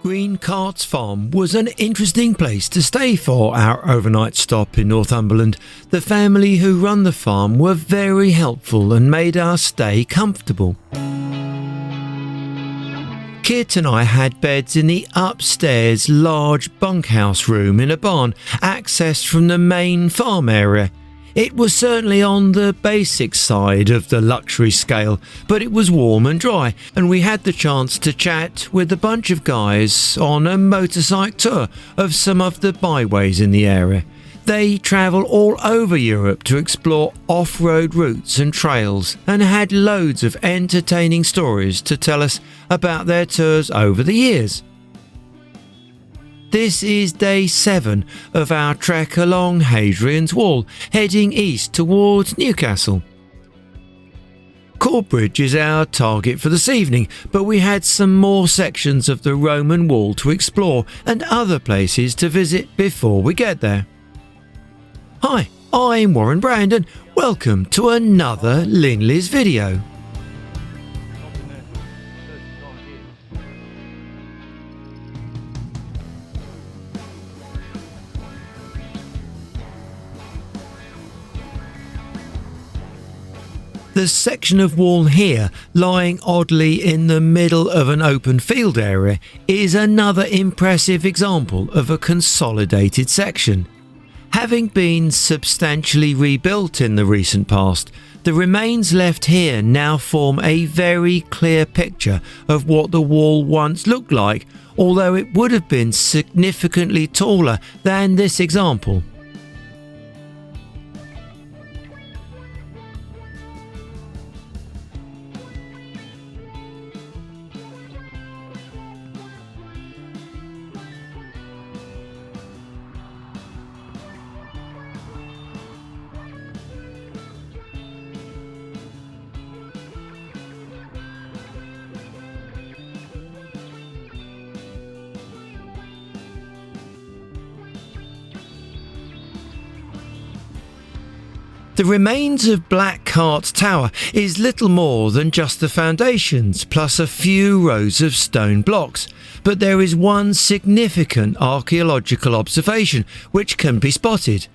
Green Carts Farm was an interesting place to stay for our overnight stop in Northumberland. The family who run the farm were very helpful and made our stay comfortable. Kit and I had beds in the upstairs large bunkhouse room in a barn, accessed from the main farm area. It was certainly on the basic side of the luxury scale, but it was warm and dry, and we had the chance to chat with a bunch of guys on a motorcycle tour of some of the byways in the area. They travel all over Europe to explore off-road routes and trails, and had loads of entertaining stories to tell us about their tours over the years. This is day 7 of our trek along Hadrian's Wall, heading east towards Newcastle. Corbridge is our target for this evening, but we had some more sections of the Roman wall to explore and other places to visit before we get there. Hi, I'm Warren Brandon. Welcome to another Linleys video. The section of wall here, lying oddly in the middle of an open field area, is another impressive example of a consolidated section. Having been substantially rebuilt in the recent past, the remains left here now form a very clear picture of what the wall once looked like, although it would have been significantly taller than this example. The remains of Black Hart Tower is little more than just the foundations plus a few rows of stone blocks, but there is one significant archaeological observation which can be spotted.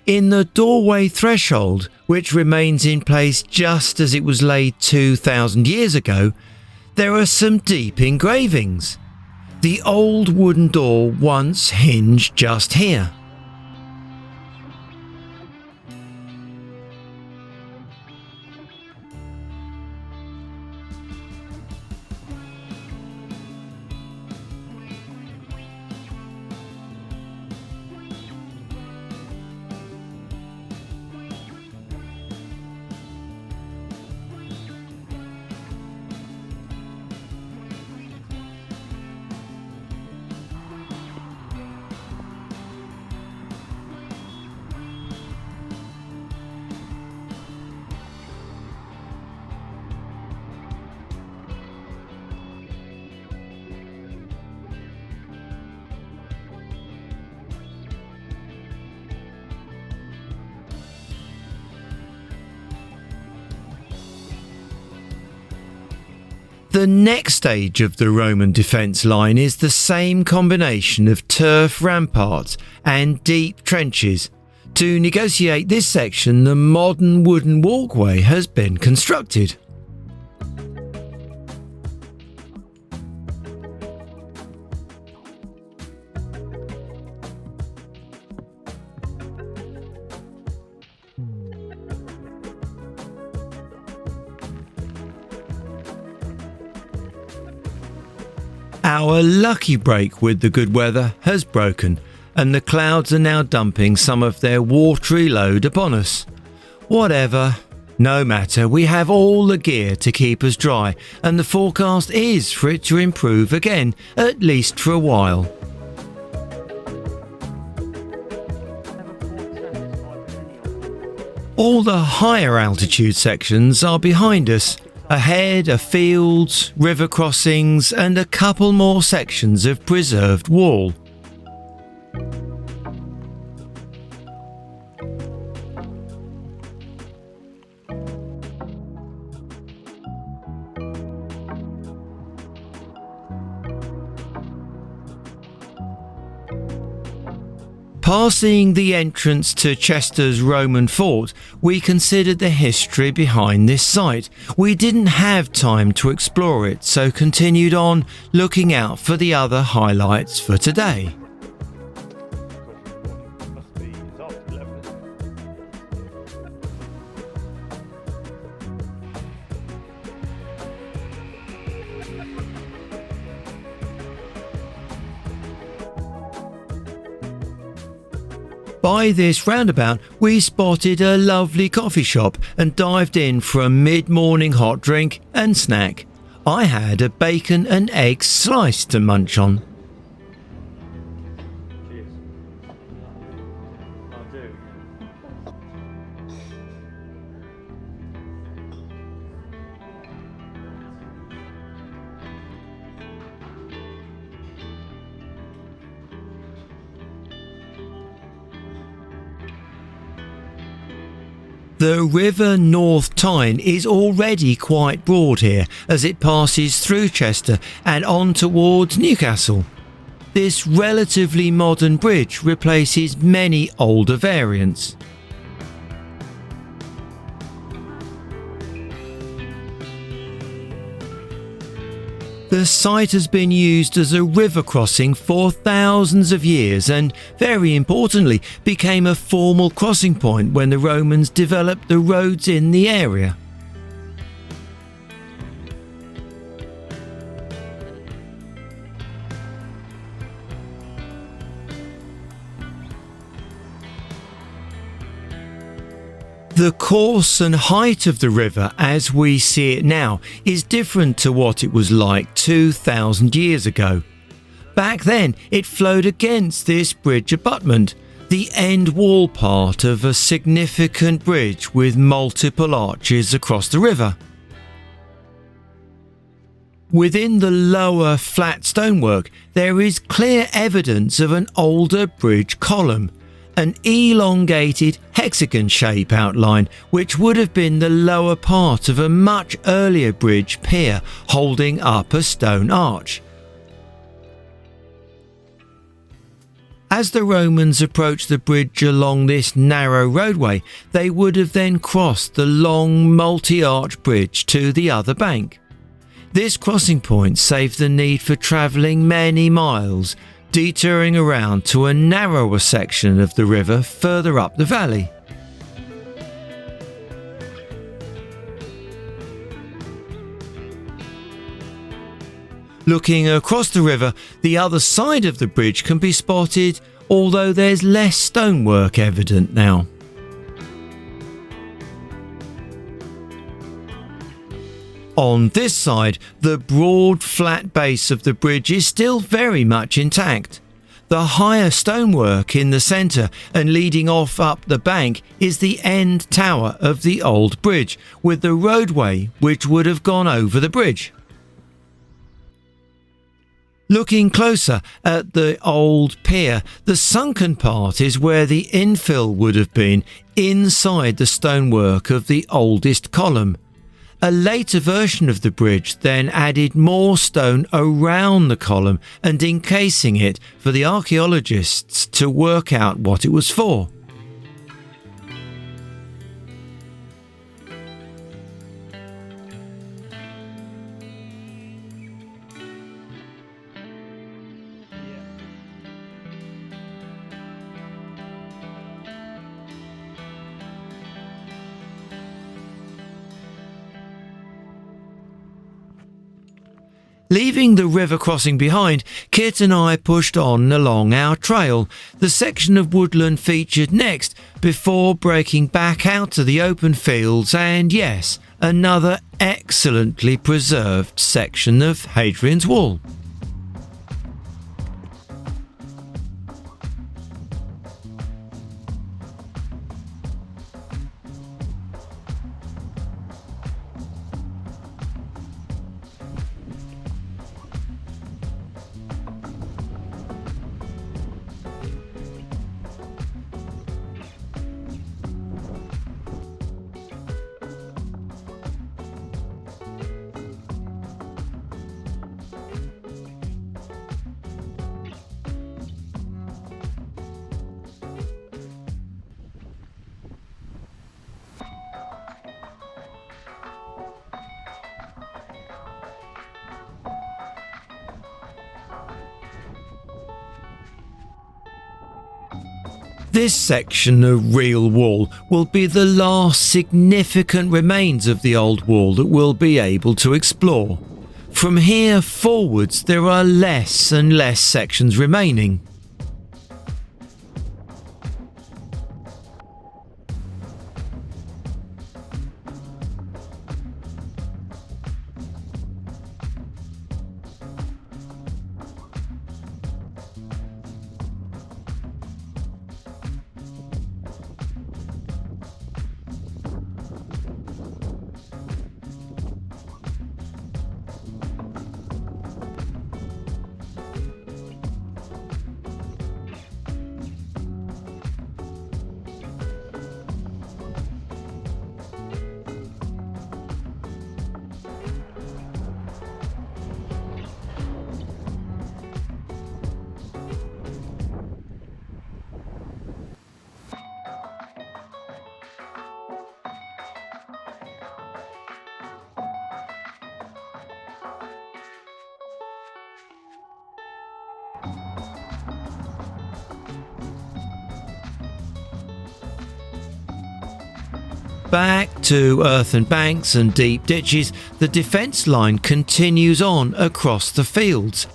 In the doorway threshold, which remains in place just as it was laid 2,000 years ago, there are some deep engravings. The old wooden door once hinged just here. The next stage of the Roman defence line is the same combination of turf ramparts and deep trenches. To negotiate this section, the modern wooden walkway has been constructed. Our lucky break with the good weather has broken, and the clouds are now dumping some of their watery load upon us. Whatever, no matter, we have all the gear to keep us dry, and the forecast is for it to improve again, at least for a while. All the higher altitude sections are behind us. Ahead are fields, river crossings, and a couple more sections of preserved wall. Passing the entrance to Chester's Roman fort, we considered the history behind this site. We didn't have time to explore it, so continued on looking out for the other highlights for today. By this roundabout, we spotted a lovely coffee shop and dived in for a mid-morning hot drink and snack. I had a bacon and egg slice to munch on. Cheers. I do. The River North Tyne is already quite broad here as it passes through Chester and on towards Newcastle. This relatively modern bridge replaces many older variants. The site has been used as a river crossing for thousands of years and, very importantly, became a formal crossing point when the Romans developed the roads in the area. The course and height of the river as we see it now is different to what it was like 2,000 years ago. Back then it flowed against this bridge abutment, the end wall part of a significant bridge with multiple arches across the river. Within the lower flat stonework there is clear evidence of an older bridge column, an elongated hexagon shape outline which would have been the lower part of a much earlier bridge pier holding up a stone arch. As the Romans approached the bridge along this narrow roadway, they would have then crossed the long multi-arch bridge to the other bank. This crossing point saved the need for travelling many miles, detouring around to a narrower section of the river further up the valley. Looking across the river, the other side of the bridge can be spotted, although there's less stonework evident now. On this side, the broad flat base of the bridge is still very much intact. The higher stonework in the centre and leading off up the bank is the end tower of the old bridge, with the roadway which would have gone over the bridge. Looking closer at the old pier, the sunken part is where the infill would have been inside the stonework of the oldest column. A later version of the bridge then added more stone around the column and encasing it for the archaeologists to work out what it was for. Leaving the river crossing behind, Kit and I pushed on along our trail, the section of woodland featured next, before breaking back out to the open fields and, yes, another excellently preserved section of Hadrian's Wall. This section of real wall will be the last significant remains of the old wall that we'll be able to explore. From here forwards there are less and less sections remaining. Back to earthen banks and deep ditches, the defence line continues on across the fields.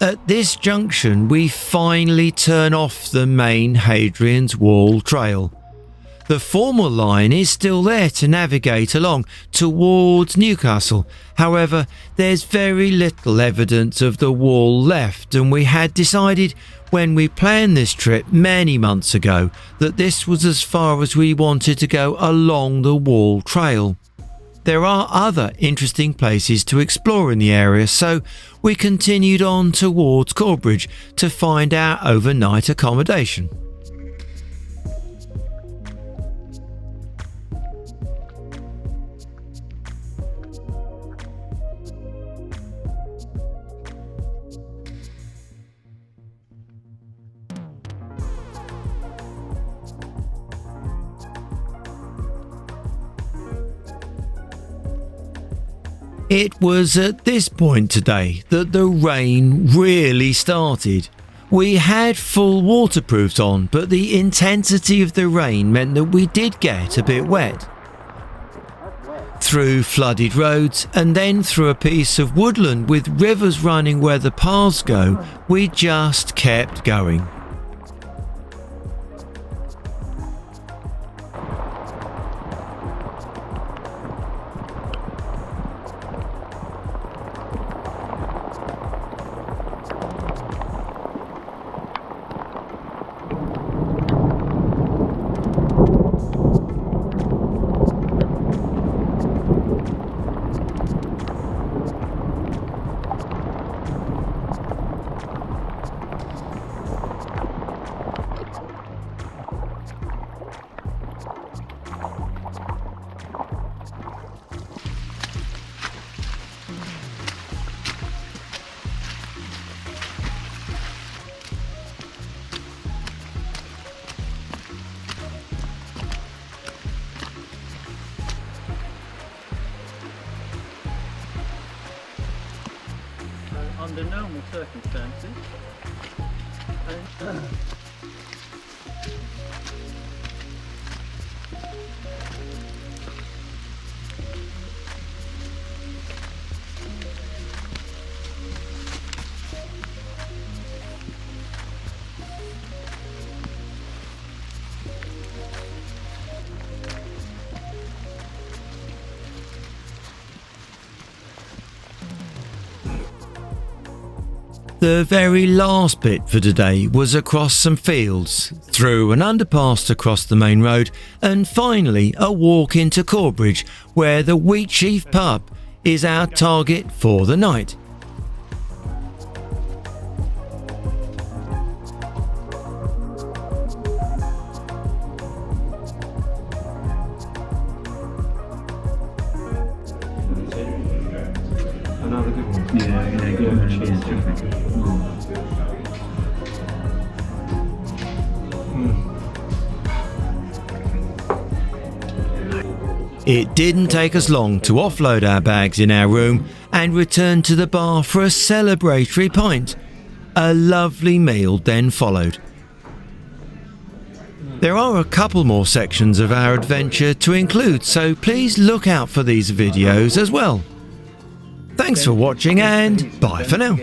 At this junction, we finally turn off the main Hadrian's Wall trail. The former line is still there to navigate along towards Newcastle. However, there's very little evidence of the wall left, and we had decided when we planned this trip many months ago that this was as far as we wanted to go along the wall trail. There are other interesting places to explore in the area, so we continued on towards Corbridge to find our overnight accommodation. It was at this point today that the rain really started. We had full waterproofs on, but the intensity of the rain meant that we did get a bit wet. Through flooded roads and then through a piece of woodland with rivers running where the paths go, we just kept going. Under normal circumstances, The very last bit for today was across some fields, through an underpass across the main road, and finally a walk into Corbridge, where the Wheatsheaf pub is our target for the night. Another good one. Yeah, good one. Cheers. It didn't take us long to offload our bags in our room and return to the bar for a celebratory pint. A lovely meal then followed. There are a couple more sections of our adventure to include, so please look out for these videos as well. Thanks for watching and bye for now.